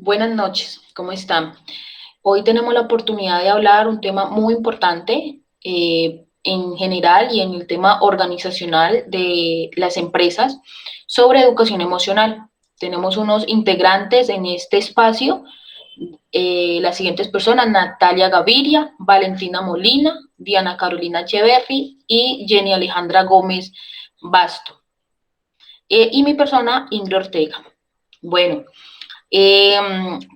Buenas noches, ¿cómo están? Hoy tenemos la oportunidad de hablar un tema muy importante en general y en el tema organizacional de las empresas sobre educación emocional. Tenemos unos integrantes en este espacio, las siguientes personas: Natalia Gaviria, Valentina Molina, Diana Carolina Echeverry y Jenny Alejandra Gómez Basto. Y mi persona, Ingrid Ortega. Bueno, eh,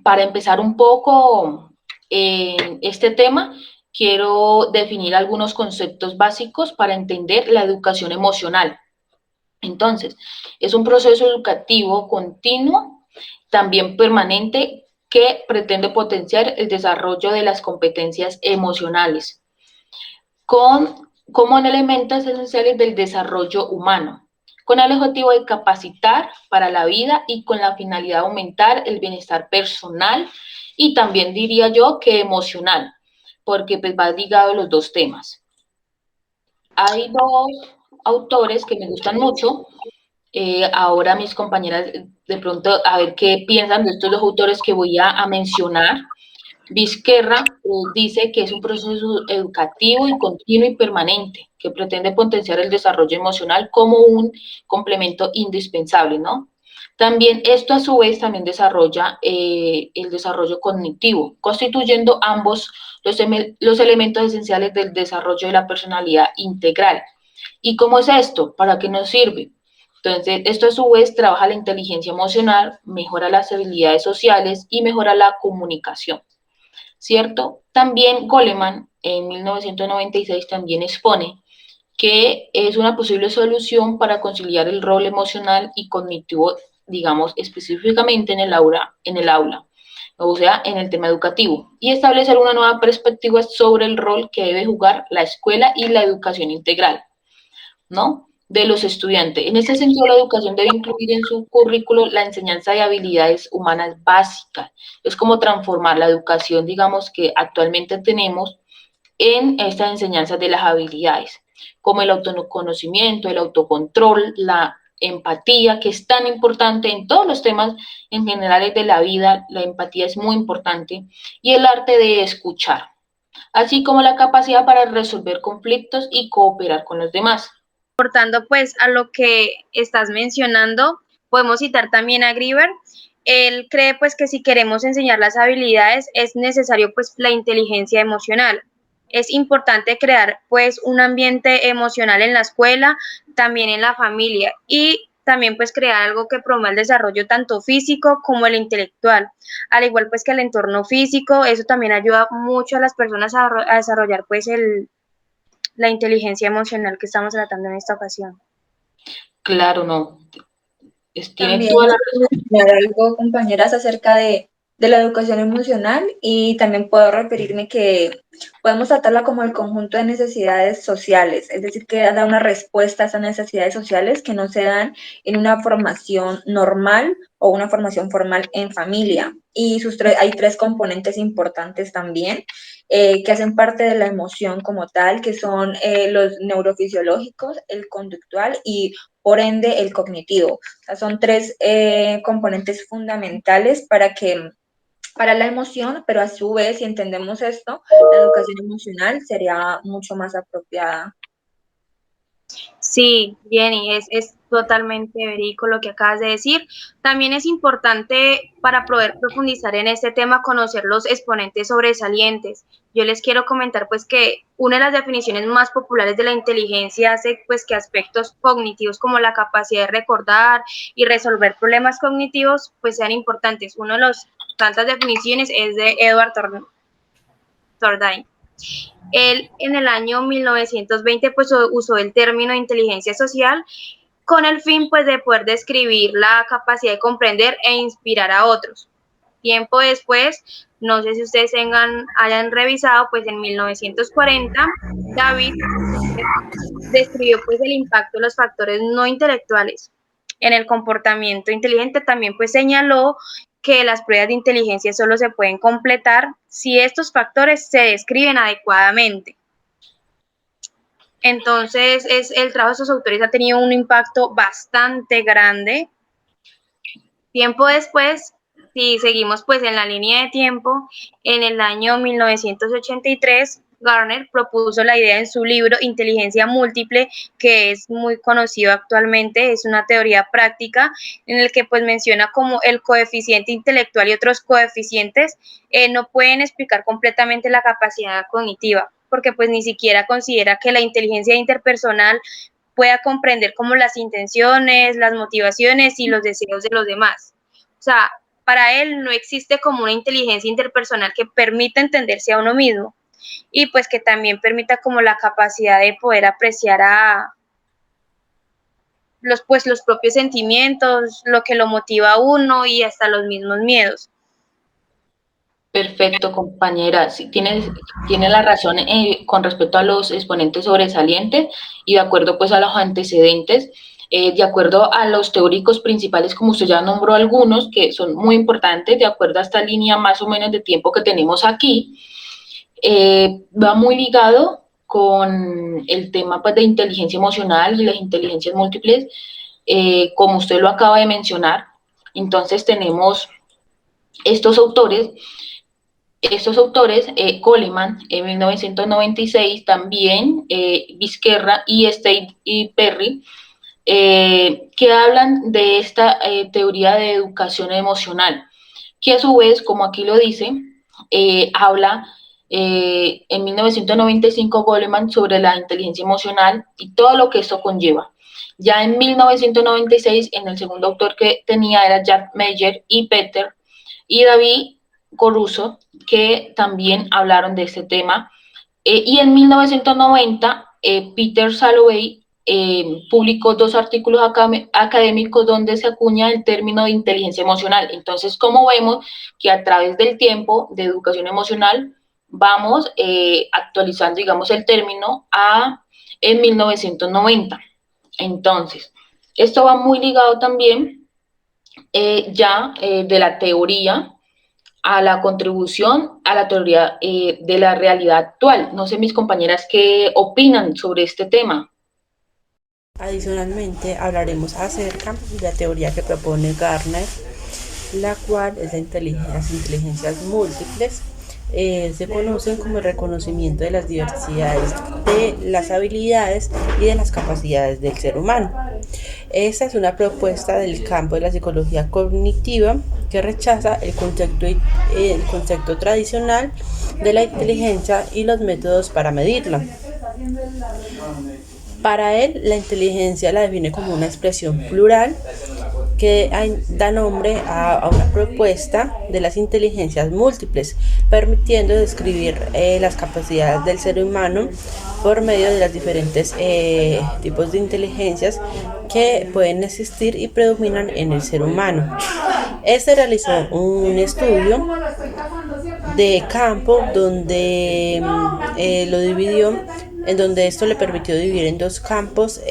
para empezar un poco este tema, quiero definir algunos conceptos básicos para entender la educación emocional. Entonces, es un proceso educativo continuo, también permanente, que pretende potenciar el desarrollo de las competencias emocionales como en elementos esenciales del desarrollo humano, con el objetivo de capacitar para la vida y con la finalidad de aumentar el bienestar personal y también diría yo que emocional, porque pues va ligado a los dos temas. Hay dos autores que me gustan mucho. Ahora mis compañeras de pronto a ver qué piensan de estos dos autores que voy a mencionar. Vizquerra dice que es un proceso educativo y continuo y permanente que pretende potenciar el desarrollo emocional como un complemento indispensable, ¿no? También esto a su vez también desarrolla el desarrollo cognitivo, constituyendo ambos los elementos esenciales del desarrollo de la personalidad integral. ¿Y cómo es esto? ¿Para qué nos sirve? Entonces, esto a su vez trabaja la inteligencia emocional, mejora las habilidades sociales y mejora la comunicación. ¿Cierto? También Goleman en 1996 también expone que es una posible solución para conciliar el rol emocional y cognitivo, digamos, específicamente en el aula, o sea, en el tema educativo, y establecer una nueva perspectiva sobre el rol que debe jugar la escuela y la educación integral, ¿no? De los estudiantes. En este sentido, la educación debe incluir en su currículo la enseñanza de habilidades humanas básicas. Es como transformar la educación, digamos, que actualmente tenemos en estas enseñanzas de las habilidades, como el autoconocimiento, el autocontrol, la empatía, que es tan importante en todos los temas en generales de la vida. La empatía es muy importante, y el arte de escuchar, así como la capacidad para resolver conflictos y cooperar con los demás. Aportando pues a lo que estás mencionando, podemos citar también a Grieber. Él cree pues que si queremos enseñar las habilidades es necesario pues la inteligencia emocional. Es importante crear pues un ambiente emocional en la escuela, también en la familia y también pues crear algo que promueva el desarrollo tanto físico como el intelectual. Al igual pues que el entorno físico, eso también ayuda mucho a las personas a desarrollar pues la inteligencia emocional que estamos tratando en esta ocasión. Claro, no, tiene También toda la quiero razón. mencionar algo, compañeras, acerca de la educación emocional, y también puedo referirme que podemos tratarla como el conjunto de necesidades sociales, es decir, que da una respuesta a esas necesidades sociales que no se dan en una formación normal o una formación formal en familia. Y hay tres componentes importantes también que hacen parte de la emoción como tal, que son los neurofisiológicos, el conductual y por ende el cognitivo. O sea, son tres componentes fundamentales para la emoción, pero a su vez, si entendemos esto, la educación emocional sería mucho más apropiada. Sí, Jenny, es totalmente verídico lo que acabas de decir. También es importante para poder profundizar en este tema conocer los exponentes sobresalientes. Yo les quiero comentar pues que una de las definiciones más populares de la inteligencia hace pues que aspectos cognitivos como la capacidad de recordar y resolver problemas cognitivos pues sean importantes. Uno de los tantas definiciones es de Edward Thorndike. Él en el año 1920 pues usó el término inteligencia social con el fin pues de poder describir la capacidad de comprender e inspirar a otros. Tiempo después, no sé si ustedes hayan revisado, pues en 1940 David describió pues el impacto de los factores no intelectuales en el comportamiento inteligente. También pues señaló que las pruebas de inteligencia solo se pueden completar si estos factores se describen adecuadamente. Entonces, el trabajo de estos autores ha tenido un impacto bastante grande. Tiempo después, Si seguimos pues en la línea de tiempo, en el año 1983, Garner propuso la idea en su libro Inteligencia Múltiple, que es muy conocido actualmente, es una teoría práctica en el que pues menciona como el coeficiente intelectual y otros coeficientes no pueden explicar completamente la capacidad cognitiva, porque pues ni siquiera considera que la inteligencia interpersonal pueda comprender como las intenciones, las motivaciones y los deseos de los demás. O sea, para él no existe como una inteligencia interpersonal que permita entenderse a uno mismo y pues que también permita como la capacidad de poder apreciar a los propios sentimientos, lo que lo motiva a uno y hasta los mismos miedos. Perfecto, compañera. Sí, tiene la razón con respecto a los exponentes sobresalientes y de acuerdo pues a los antecedentes, de acuerdo a los teóricos principales, como usted ya nombró algunos, que son muy importantes, de acuerdo a esta línea más o menos de tiempo que tenemos aquí, va muy ligado con el tema pues, de inteligencia emocional y las inteligencias múltiples, como usted lo acaba de mencionar. Entonces tenemos estos autores Coleman en 1996, también Vizquerra y State y Perry, que hablan de esta teoría de educación emocional, que a su vez, como aquí lo dice, habla en 1995 Goleman sobre la inteligencia emocional y todo lo que esto conlleva. Ya en 1996, en el segundo autor que tenía era Jack Meyer y Peter y David Coruso, que también hablaron de este tema. Y en 1990, Peter Salovey publicó 2 artículos académicos donde se acuña el término de inteligencia emocional. Entonces, como vemos que a través del tiempo de educación emocional vamos actualizando, digamos, el término en 1990. Entonces, esto va muy ligado también de la teoría a la contribución a la teoría de la realidad actual. No sé, mis compañeras, qué opinan sobre este tema. Adicionalmente, hablaremos acerca de la teoría que propone Garner, la cual es las inteligencias múltiples. Se conocen como el reconocimiento de las diversidades de las habilidades y de las capacidades del ser humano. Esta es una propuesta del campo de la psicología cognitiva que rechaza el concepto tradicional de la inteligencia y los métodos para medirla. Para él, la inteligencia la define como una expresión plural que da nombre a una propuesta de las inteligencias múltiples, permitiendo describir las capacidades del ser humano por medio de los diferentes tipos de inteligencias que pueden existir y predominan en el ser humano. Este realizó un estudio de campo donde lo dividió, en donde esto le permitió dividir en 2 campos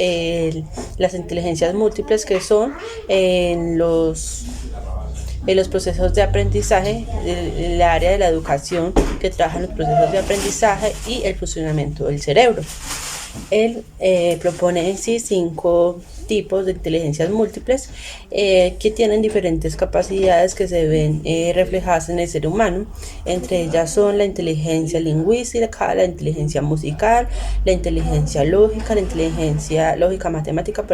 las inteligencias múltiples, que son en los procesos de aprendizaje, el área de la educación que trabaja en los procesos de aprendizaje y el funcionamiento del cerebro. Él propone en sí 5 tipos de inteligencias múltiples que tienen diferentes capacidades que se ven reflejadas en el ser humano. Entre ellas son la inteligencia lingüística, la inteligencia musical, la inteligencia lógica, la inteligencia lógica matemática,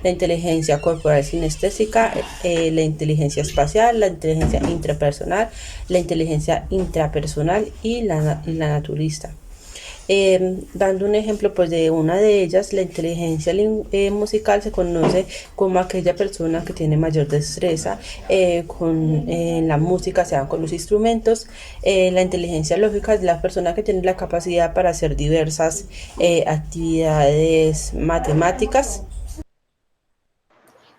la inteligencia corporal sinestésica, la inteligencia espacial, la inteligencia intrapersonal, la inteligencia intrapersonal y la naturalista. Dando un ejemplo pues de una de ellas, la inteligencia musical se conoce como aquella persona que tiene mayor destreza con la música, sean con los instrumentos. La inteligencia lógica es la persona que tiene la capacidad para hacer diversas actividades matemáticas.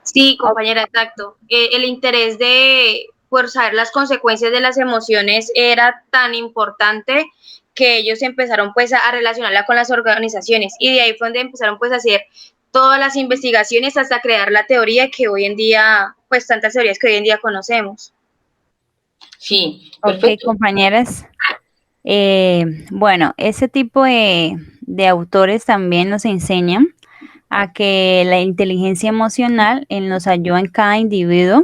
Sí, compañera, exacto. El interés de por saber las consecuencias de las emociones era tan importante que ellos empezaron pues a relacionarla con las organizaciones y de ahí fue donde empezaron pues a hacer todas las investigaciones hasta crear la teoría que hoy en día, pues tantas teorías que hoy en día conocemos. Sí, perfecto. Ok, compañeras. Bueno, ese tipo de autores también nos enseñan a que la inteligencia emocional nos ayuda en cada individuo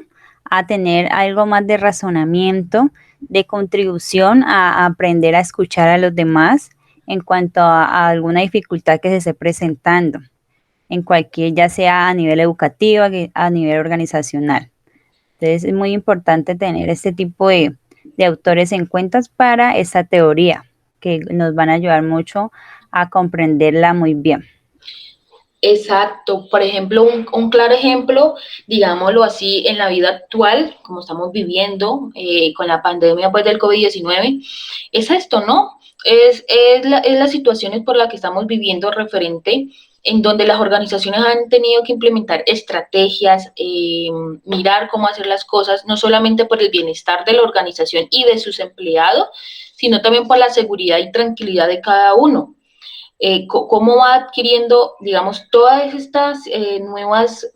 a tener algo más de razonamiento, de contribución a aprender a escuchar a los demás en cuanto a alguna dificultad que se esté presentando, en cualquier, ya sea a nivel educativo, a nivel organizacional. Entonces es muy importante tener este tipo de autores en cuenta para esta teoría, que nos van a ayudar mucho a comprenderla muy bien. Exacto. Por ejemplo, un claro ejemplo, digámoslo así, en la vida actual, como estamos viviendo con la pandemia pues, del COVID-19, es esto, ¿no? Es las situaciones por las que estamos viviendo referente en donde las organizaciones han tenido que implementar estrategias, mirar cómo hacer las cosas, no solamente por el bienestar de la organización y de sus empleados, sino también por la seguridad y tranquilidad de cada uno. Cómo va adquiriendo, digamos, todas estas nuevas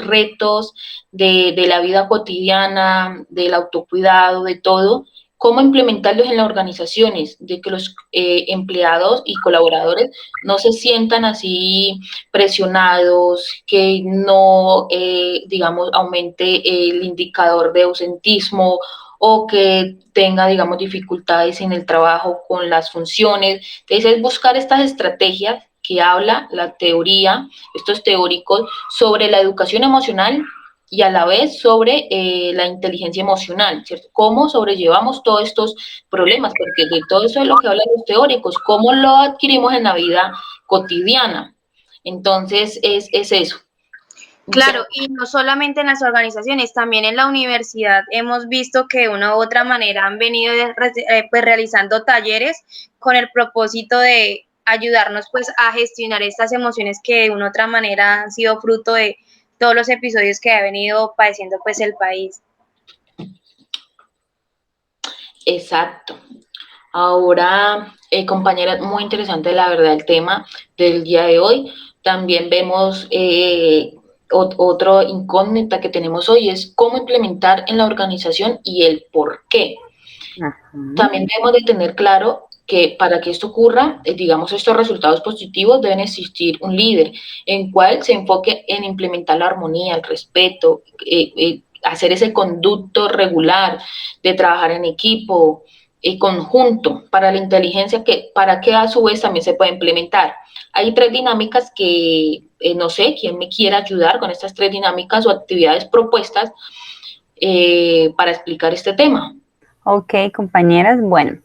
retos de la vida cotidiana, del autocuidado, de todo, cómo implementarlos en las organizaciones, de que los empleados y colaboradores no se sientan así presionados, que no, digamos, aumente el indicador de ausentismo o que tenga, digamos, dificultades en el trabajo con las funciones. Entonces, es buscar estas estrategias que habla la teoría, estos teóricos, sobre la educación emocional y a la vez sobre la inteligencia emocional, ¿cierto? ¿Cómo sobrellevamos todos estos problemas? Porque de todo eso es lo que hablan los teóricos, cómo lo adquirimos en la vida cotidiana. Entonces, es eso. Claro, y no solamente en las organizaciones, también en la universidad hemos visto que de una u otra manera han venido pues realizando talleres con el propósito de ayudarnos pues a gestionar estas emociones que de una u otra manera han sido fruto de todos los episodios que ha venido padeciendo pues el país. Exacto. Ahora, compañera, muy interesante la verdad el tema del día de hoy. También vemos otro incógnita que tenemos hoy es cómo implementar en la organización y el por qué. Ajá. También debemos de tener claro que para que esto ocurra, digamos, estos resultados positivos deben existir un líder en cual se enfoque en implementar la armonía, el respeto, hacer ese conducto regular de trabajar en equipo, conjunto para la inteligencia para que a su vez también se pueda implementar. Hay tres dinámicas que no sé quién me quiera ayudar con estas tres dinámicas o actividades propuestas para explicar este tema. Ok, compañeras, bueno,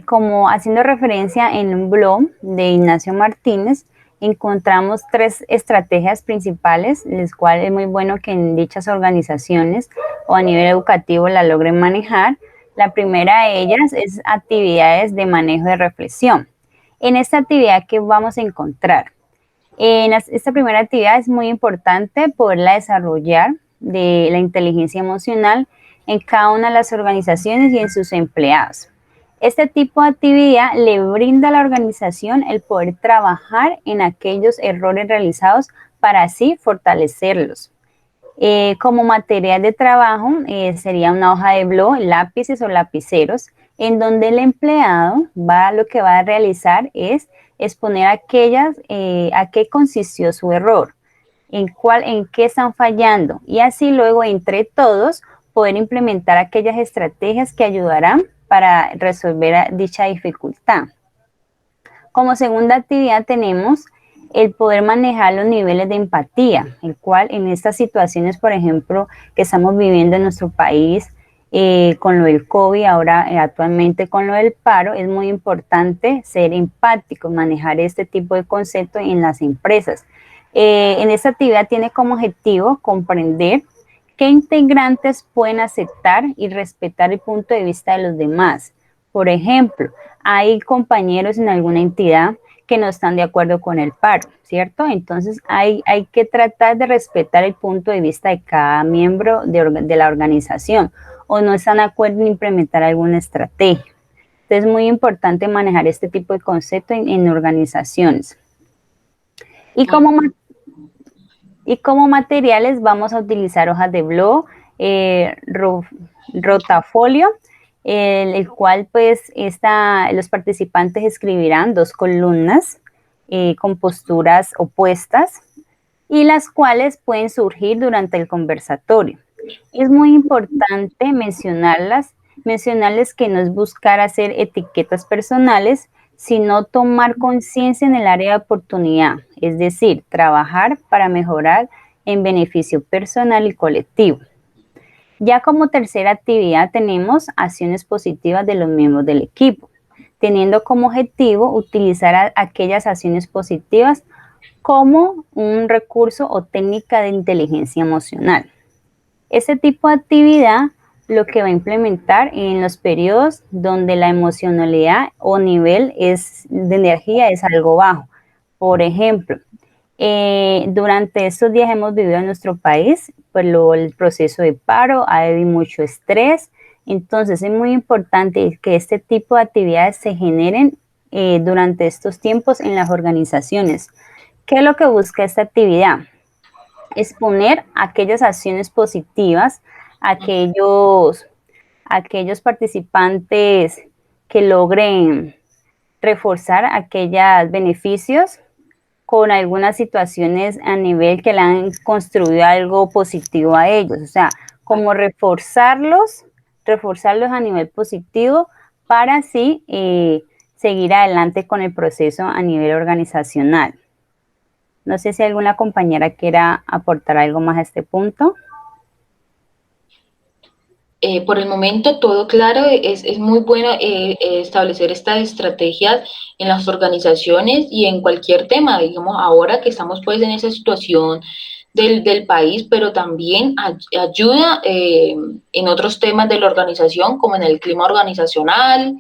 como haciendo referencia en un blog de Ignacio Martínez, encontramos tres estrategias principales, las cuales es muy bueno que en dichas organizaciones o a nivel educativo la logren manejar. La primera de ellas es actividades de manejo de reflexión. En esta actividad, ¿qué vamos a encontrar? Esta primera actividad es muy importante poderla desarrollar de la inteligencia emocional en cada una de las organizaciones y en sus empleados. Este tipo de actividad le brinda a la organización el poder trabajar en aquellos errores realizados para así fortalecerlos. Como material de trabajo sería una hoja de blog, lápices o lapiceros, en donde el empleado lo que va a realizar es exponer a qué consistió su error, en qué están fallando, y así luego entre todos poder implementar aquellas estrategias que ayudarán para resolver dicha dificultad. Como segunda actividad tenemos el poder manejar los niveles de empatía, el cual en estas situaciones, por ejemplo, que estamos viviendo en nuestro país, con lo del COVID, ahora actualmente con lo del paro, es muy importante ser empático, manejar este tipo de conceptos en las empresas. En esta actividad tiene como objetivo comprender qué integrantes pueden aceptar y respetar el punto de vista de los demás. Por ejemplo, hay compañeros en alguna entidad que no están de acuerdo con el paro, ¿cierto? Entonces hay que tratar de respetar el punto de vista de cada miembro de la organización o no están de acuerdo en implementar alguna estrategia. Entonces es muy importante manejar este tipo de conceptos en organizaciones. Y como materiales vamos a utilizar hojas de blog, rotafolio, el cual pues los participantes escribirán 2 columnas con posturas opuestas y las cuales pueden surgir durante el conversatorio. Es muy importante mencionarles que no es buscar hacer etiquetas personales, sino tomar conciencia en el área de oportunidad, es decir, trabajar para mejorar en beneficio personal y colectivo. Ya como tercera actividad tenemos acciones positivas de los miembros del equipo, teniendo como objetivo utilizar aquellas acciones positivas como un recurso o técnica de inteligencia emocional. Ese tipo de actividad lo que va a implementar en los periodos donde la emocionalidad o nivel de energía es algo bajo. Por ejemplo, durante estos días hemos vivido en nuestro país pues el proceso de paro, ha habido mucho estrés, entonces es muy importante que este tipo de actividades se generen durante estos tiempos en las organizaciones. ¿Qué es lo que busca esta actividad? Exponer aquellas acciones positivas, aquellos participantes que logren reforzar aquellos beneficios con algunas situaciones a nivel que le han construido algo positivo a ellos, o sea, como reforzarlos a nivel positivo para así seguir adelante con el proceso a nivel organizacional. No sé si alguna compañera quiera aportar algo más a este punto. Por el momento todo claro, es muy bueno establecer estas estrategias en las organizaciones y en cualquier tema, digamos, ahora que estamos pues en esa situación del país, pero también ayuda en otros temas de la organización, como en el clima organizacional,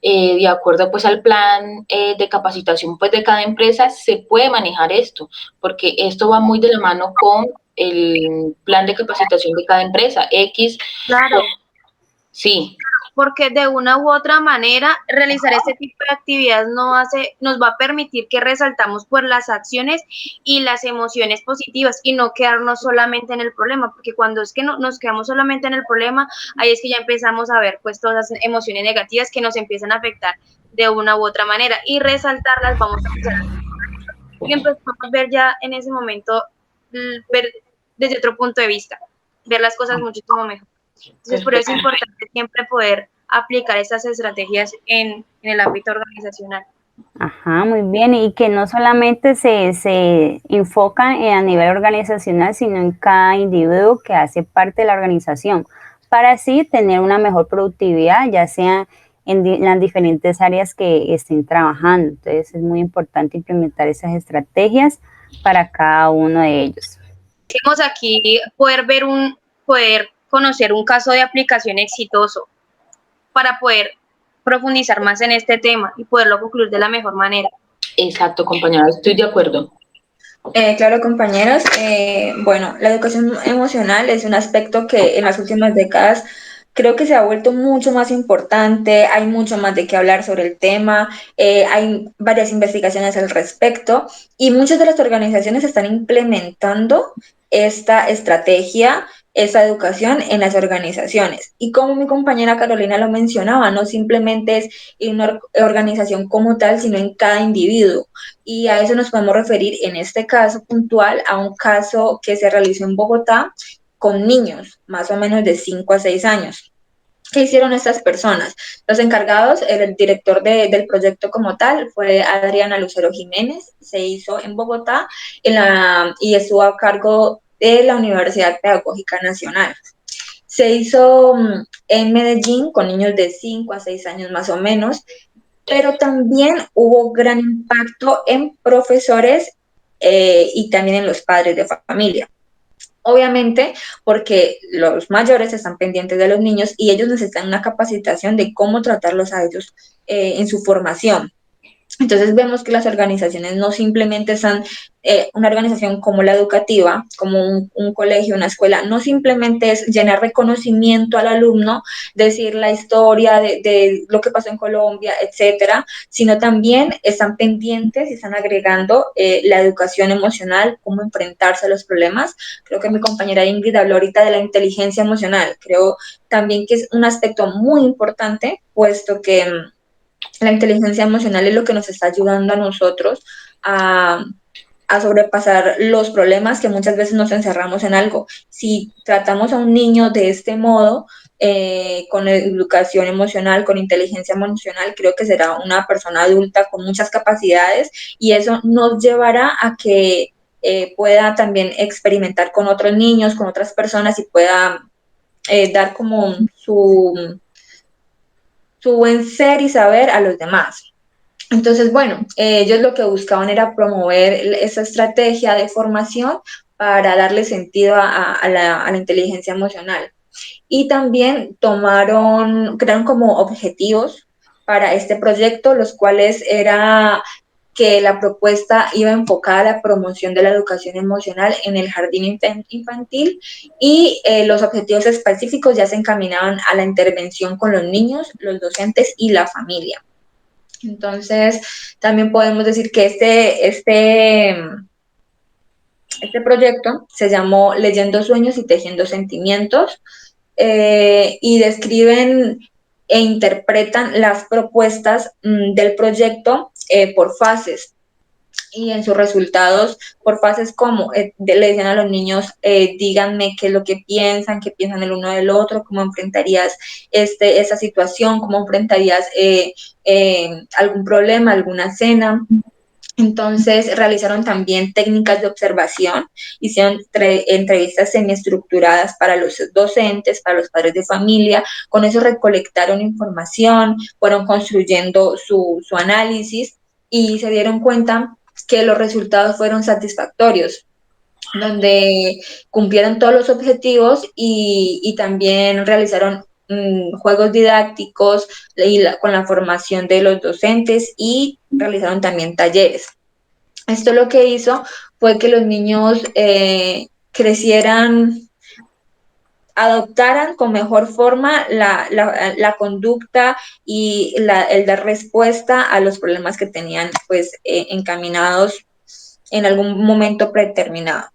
de acuerdo pues al plan de capacitación pues de cada empresa, se puede manejar esto, porque esto va muy de la mano con el plan de capacitación de cada empresa. Claro, Sí, porque de una u otra manera realizar este tipo de actividades nos va a permitir que resaltamos por las acciones y las emociones positivas y no quedarnos solamente en el problema, porque cuando es que nos quedamos solamente en el problema, ahí es que ya empezamos a ver pues todas las emociones negativas que nos empiezan a afectar de una u otra manera y resaltarlas vamos a empezar y empezamos a ver ya en ese momento, ver desde otro punto de vista, ver las cosas muchísimo mejor. Entonces, por eso es importante siempre poder aplicar estas estrategias en el ámbito organizacional. Ajá, muy bien, y que no solamente se enfocan a nivel organizacional, sino en cada individuo que hace parte de la organización, para así tener una mejor productividad, ya sea en las diferentes áreas que estén trabajando. Entonces es muy importante implementar esas estrategias para cada uno de ellos. Queremos aquí poder conocer un caso de aplicación exitoso para poder profundizar más en este tema y poderlo concluir de la mejor manera. exacto, compañera, estoy de acuerdo. Claro, compañeros. Bueno, la educación emocional es un aspecto que en las últimas décadas creo que se ha vuelto mucho más importante, hay mucho más de qué hablar sobre el tema, hay varias investigaciones al respecto y muchas de las organizaciones están implementando esta estrategia, esta educación en las organizaciones. Y como mi compañera Carolina lo mencionaba, no simplemente es en una organización como tal, sino en cada individuo. Y a eso nos podemos referir en este caso puntual a un caso que se realizó en Bogotá con niños, más o menos de 5 a 6 años. ¿Qué hicieron estas personas? Los encargados, el director del proyecto como tal, fue Adriana Lucero Jiménez, se hizo en Bogotá y estuvo a cargo de la Universidad Pedagógica Nacional. Se hizo en Medellín con niños de 5 a 6 años más o menos, pero también hubo gran impacto en profesores y también en los padres de familia. Obviamente, porque los mayores están pendientes de los niños y ellos necesitan una capacitación de cómo tratarlos a ellos en su formación. Entonces vemos que las organizaciones no simplemente son una organización como la educativa, como un colegio, una escuela, no simplemente es llenar reconocimiento al alumno, decir la historia de lo que pasó en Colombia, etcétera, sino también están pendientes y están agregando la educación emocional, cómo enfrentarse a los problemas. Creo que mi compañera Ingrid habló ahorita de la inteligencia emocional. Creo también que es un aspecto muy importante, puesto que la inteligencia emocional es lo que nos está ayudando a nosotros a a sobrepasar los problemas que muchas veces nos encerramos en algo. Si tratamos a un niño de este modo, con educación emocional, con inteligencia emocional, creo que será una persona adulta con muchas capacidades y eso nos llevará a que pueda también experimentar con otros niños, con otras personas y pueda dar como su buen ser y saber a los demás. Entonces, bueno, ellos lo que buscaban era promover esa estrategia de formación para darle sentido a la inteligencia emocional. Y también crearon como objetivos para este proyecto, los cuales era que la propuesta iba enfocada a la promoción de la educación emocional en el jardín infantil y los objetivos específicos ya se encaminaban a la intervención con los niños, los docentes y la familia. Entonces, también podemos decir que este proyecto se llamó Leyendo Sueños y Tejiendo Sentimientos, y describen e interpretan las propuestas del proyecto por fases y en sus resultados por fases como le decían a los niños, díganme qué es lo que piensan el uno del otro, cómo enfrentarías esa situación, cómo enfrentarías algún problema, alguna cena. Entonces realizaron también técnicas de observación, hicieron entrevistas semiestructuradas para los docentes, para los padres de familia, con eso recolectaron información, fueron construyendo su análisis y se dieron cuenta que los resultados fueron satisfactorios, donde cumplieron todos los objetivos y también realizaron juegos didácticos con la formación de los docentes y realizaron también talleres. Esto lo que hizo fue que los niños crecieran, adoptaran con mejor forma la conducta y el dar respuesta a los problemas que tenían pues encaminados en algún momento predeterminado.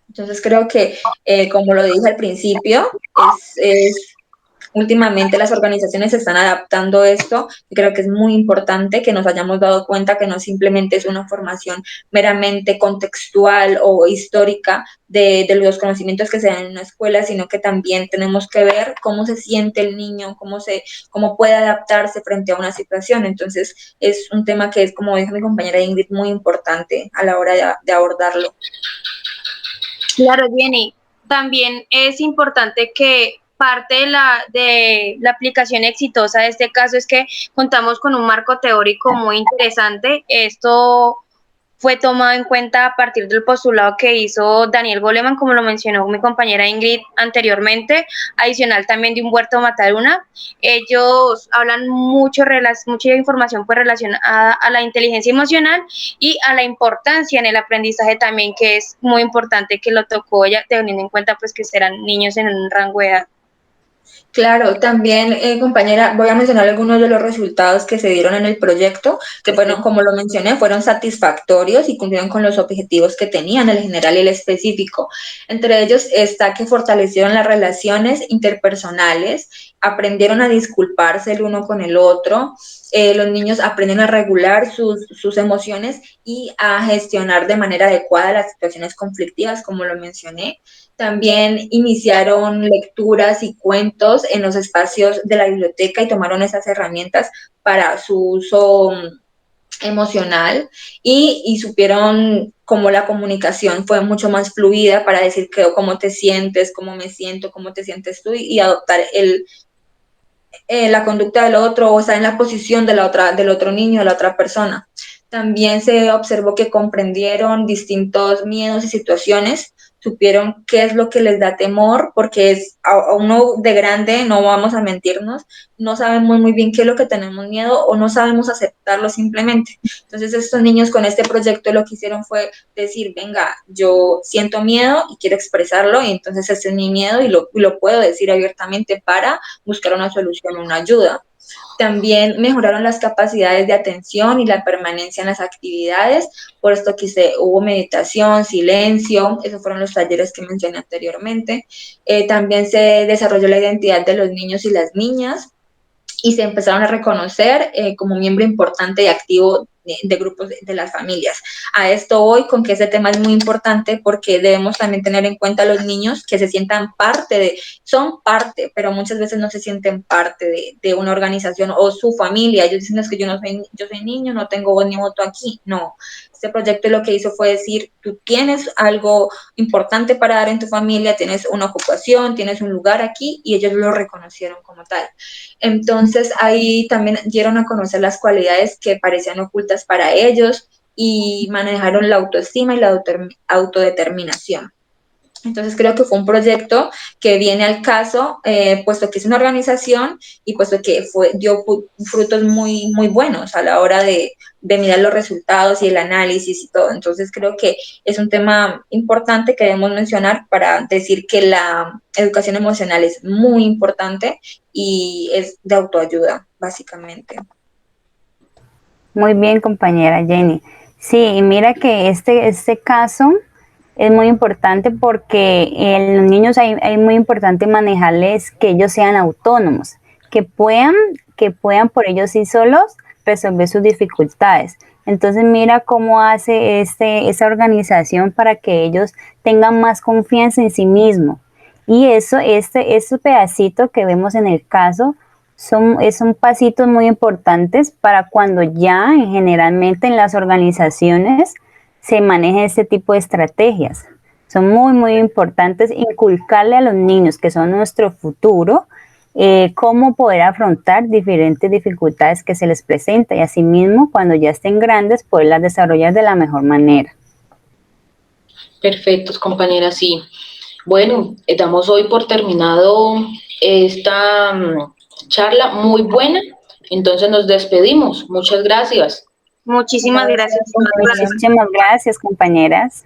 Entonces creo que, como lo dije al principio, últimamente las organizaciones se están adaptando a esto y creo que es muy importante que nos hayamos dado cuenta que no simplemente es una formación meramente contextual o histórica de los conocimientos que se dan en una escuela, sino que también tenemos que ver cómo se siente el niño, cómo puede adaptarse frente a una situación. Entonces es un tema que es, como dijo mi compañera Ingrid, muy importante a la hora de abordarlo. Claro, Jenny. También es importante que parte de la aplicación exitosa de este caso es que contamos con un marco teórico muy interesante. Esto fue tomado en cuenta a partir del postulado que hizo Daniel Goleman, como lo mencionó mi compañera Ingrid anteriormente, adicional también de Humberto Mataruna. Ellos hablan mucha información pues relacionada a la inteligencia emocional y a la importancia en el aprendizaje también, que es muy importante que lo tocó ella, teniendo en cuenta pues que serán niños en un rango de edad. Claro, también, compañera, voy a mencionar algunos de los resultados que se dieron en el proyecto, que fueron, como lo mencioné, fueron satisfactorios y cumplieron con los objetivos que tenían, el general y el específico. Entre ellos está que fortalecieron las relaciones interpersonales, aprendieron a disculparse el uno con el otro, los niños aprenden a regular sus emociones y a gestionar de manera adecuada las situaciones conflictivas, como lo mencioné. También iniciaron lecturas y cuentos en los espacios de la biblioteca y tomaron esas herramientas para su uso emocional y supieron cómo la comunicación fue mucho más fluida para decir cómo te sientes, cómo me siento, cómo te sientes tú y adoptar la conducta del otro o estar en la posición del otro niño, de la otra persona. También se observó que comprendieron distintos miedos y situaciones, supieron qué es lo que les da temor, porque a uno de grande, no vamos a mentirnos, no sabemos muy bien qué es lo que tenemos miedo o no sabemos aceptarlo simplemente. Entonces estos niños con este proyecto lo que hicieron fue decir, venga, yo siento miedo y quiero expresarlo y entonces ese es mi miedo y lo puedo decir abiertamente para buscar una solución, una ayuda. También mejoraron las capacidades de atención y la permanencia en las actividades, por esto que hubo meditación, silencio, esos fueron los talleres que mencioné anteriormente. También se desarrolló la identidad de los niños y las niñas y se empezaron a reconocer como miembro importante y activo de grupos de las familias. A esto voy con que este tema es muy importante porque debemos también tener en cuenta a los niños que se sientan son parte, pero muchas veces no se sienten parte de una organización o su familia. Ellos dicen, es que yo soy niño, no tengo voz ni voto aquí. No, este proyecto lo que hizo fue decir, tú tienes algo importante para dar en tu familia, tienes una ocupación, tienes un lugar aquí, y ellos lo reconocieron como tal. Entonces ahí también dieron a conocer las cualidades que parecían ocultas para ellos y manejaron la autoestima y la autodeterminación. Entonces creo que fue un proyecto que viene al caso, puesto que es una organización y puesto que dio frutos muy, muy buenos a la hora de mirar los resultados y el análisis y todo. Entonces creo que es un tema importante que debemos mencionar para decir que la educación emocional es muy importante y es de autoayuda, básicamente. Muy bien, compañera Jenny. Sí, y mira que este caso es muy importante porque en los niños hay muy importante manejarles que ellos sean autónomos, que puedan por ellos sí solos resolver sus dificultades. Entonces mira cómo hace esa organización para que ellos tengan más confianza en sí mismos. Y ese pedacito que vemos en el caso son pasitos muy importantes para cuando ya generalmente en las organizaciones se maneja este tipo de estrategias. Son muy, muy importantes inculcarle a los niños, que son nuestro futuro, cómo poder afrontar diferentes dificultades que se les presenta y asimismo, cuando ya estén grandes, poderlas desarrollar de la mejor manera. Perfectos, compañeras, sí. Bueno, damos hoy por terminado esta charla muy buena, entonces nos despedimos. Muchas gracias. Muchísimas gracias. Muchísimas gracias, compañeras.